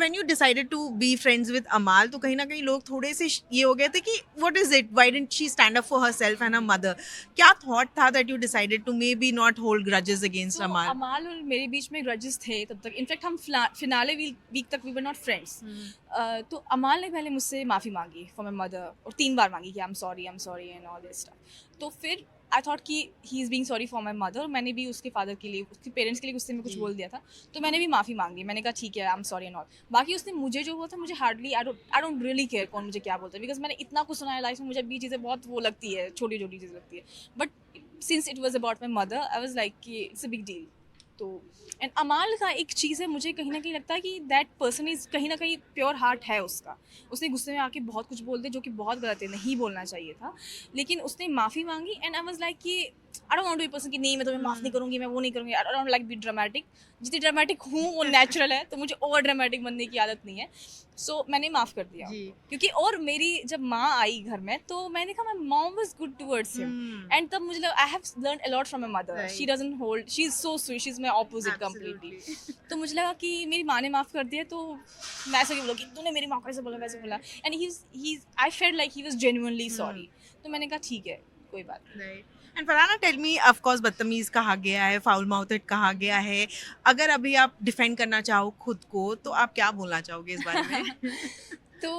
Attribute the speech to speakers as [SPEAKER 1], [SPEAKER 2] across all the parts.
[SPEAKER 1] When you decided to be friends with Amal, तो कहीं ना कहीं लोग थोड़े से ये हो गए थे कि what is it? Why didn't she stand up for herself and her mother? क्या thought था that you decided to maybe not hold grudges against
[SPEAKER 2] तो
[SPEAKER 1] Amal?
[SPEAKER 2] अमाल और मेरे बीच में ग्रजेस थे तब तक, इनफैक्ट हम फिनाले वीक तक वी वर नॉट फ्रेंड्स। तो अमाल ने पहले मुझसे माफ़ी मांगी फॉर माई मदर, और 3 बार मांगी कि I am sorry and all this stuff. तो फिर आई थॉट कि he is being sorry for my mother, और मैंने भी उसके फादर के लिए, उसके पेरेंट्स के लिए गुस्से में कुछ बोल दिया था, तो मैंने भी माफ़ी मांगी। मैंने कहा ठीक है, I am sorry and all. बाकी उसने मुझे जो हुआ था, मुझे hardly I don't really care कौन मुझे क्या बोलता है, बिकॉज मैंने इतना कुछ सुना है लाइफ में, मुझे अभी चीज़ें बहुत वो लगती है, छोटी छोटी चीज़ें लगती है, but since it was about my mother I was like कि इट्स अ बिग डील। तो एंड अमाल का एक चीज़ है, मुझे कहीं ना कहीं लगता है कि दैट पर्सन इज़ कहीं ना कहीं प्योर हार्ट है उसका। उसने गुस्से में आके बहुत कुछ बोल दिया जो कि बहुत गलत है, नहीं बोलना चाहिए था, लेकिन उसने माफ़ी मांगी। एंड आई वाज लाइक कि I don't want to be person कि नहीं मैं तुम्हें माफ़ नहीं करूँगी, मैं वो नहीं करूँगी, I don't like be dramatic. जितनी ड्रामेटिक हूँ वो नेचुरल है, तो मुझे ओवर ड्रामेटिक बनने की आदत नहीं है। सो मैंने माफ़ कर दिया
[SPEAKER 1] जी।
[SPEAKER 2] उनको। क्योंकि और मेरी जब माँ आई घर में, तो मैंने कहा my mom was good towards him, and तब मुझे लगा I have learn a lot from my mother. She
[SPEAKER 1] Right.
[SPEAKER 2] Doesn't hold, she is so sweet, she is my opposite completely.
[SPEAKER 1] Absolutely.
[SPEAKER 2] तो मुझे लगा कि मेरी माँ ने माफ़ कर दिया, तो मैं ऐसा क्यों बोला कि तूने मेरी माँ को ऐसे बोला वैसे बोला। And he I felt like he was genuinely sorry. तो मैंने कहा ठीक है, कोई बात नहीं।
[SPEAKER 1] Right. And Farhana tell me, of course बदतमीज कहा गया है, फाउल माउथेड कहा गया है, अगर अभी आप डिफेंड करना चाहो खुद को तो आप क्या बोलना चाहोगे इस बारे में?
[SPEAKER 2] तो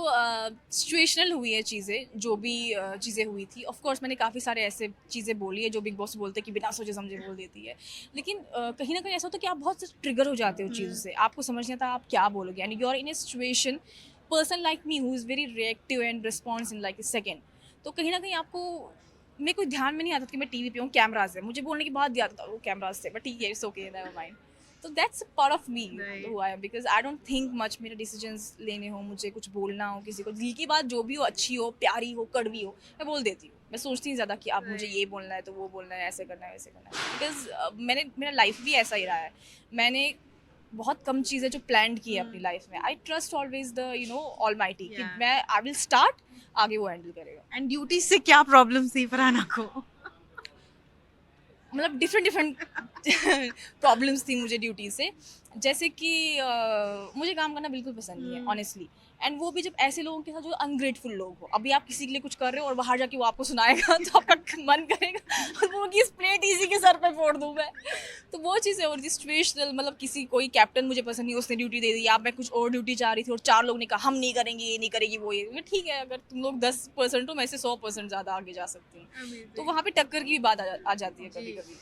[SPEAKER 2] सिचुएशनल हुई है चीज़ें, जो भी चीज़ें हुई थी। ऑफ कोर्स मैंने काफ़ी सारे ऐसे चीज़ें बोली है जो बिग बॉस बोलते हैं कि बिना सोचे समझे बोल देती है, लेकिन कहीं ना कहीं ऐसा होता है कि आप बहुत ट्रिगर हो जाते हो चीज़ों से, आपको समझ नहीं आता आप क्या बोलोगे, and you are in a situation, person like me who is very reactive and response in like a second. तो कहीं ना कहीं आपको, मेरे कोई ध्यान में नहीं आता कि मैं टीवी पे हूँ, कैमराज है, मुझे बोलने के बाद याद आता वो कैमराज थे, बट ठीक है, इट्स ओके, नेवर माइंड। तो that's part of me
[SPEAKER 1] Right.
[SPEAKER 2] Who I am, because I don't think much. मेरे डिसीजंस लेने हो, मुझे कुछ बोलना हो, किसी को दिल की बात जो भी हो, अच्छी हो, प्यारी हो, कड़वी हो, मैं बोल देती हूँ। मैं सोचती नहीं ज़्यादा कि अब मुझे
[SPEAKER 1] Right.
[SPEAKER 2] ये बोलना है तो वो बोलना है, ऐसे करना है वैसे करना है, बिकॉज मेरा लाइफ भी ऐसा ही रहा है। मैंने बहुत कम चीज़ें जो प्लान की है अपनी लाइफ में। I trust always the all mighty कि
[SPEAKER 1] Yeah.
[SPEAKER 2] मैं आई विल स्टार्ट, आगे वो हैंडल करेगा।
[SPEAKER 1] एंड ड्यूटी से क्या प्रॉब्लम थी फरहाना को?
[SPEAKER 2] मतलब डिफरेंट डिफरेंट प्रॉब्लम्स थी मुझे ड्यूटी से। जैसे कि मुझे काम करना बिल्कुल पसंद नहीं है ऑनेस्टली, एंड वो भी जब ऐसे लोगों के साथ जो अनग्रेटफुल लोग हो। अभी आप किसी के लिए कुछ कर रहे हो और बाहर जाके वो आपको सुनाएगा तो आपका मन करेगा और वो की प्लेट इसी के सर पे फोड़ दूँ मैं। तो वो चीज़ें और सिचुएशनल, मतलब किसी कोई कैप्टन मुझे पसंद नहीं, उसने ड्यूटी दे दी, या मैं कुछ और ड्यूटी चाह रही थी और 4 लोग ने कहा हम नहीं करेंगे, ये नहीं करेगी, वो ये। मैं ठीक है, अगर तुम लोग 10% हो, मैं से 100% ज़्यादा आगे जा सकती हूँ। तो
[SPEAKER 1] Amazing.
[SPEAKER 2] वहाँ पे टक्कर की भी बात आ जाती है कभी
[SPEAKER 1] जी।
[SPEAKER 2] कभी।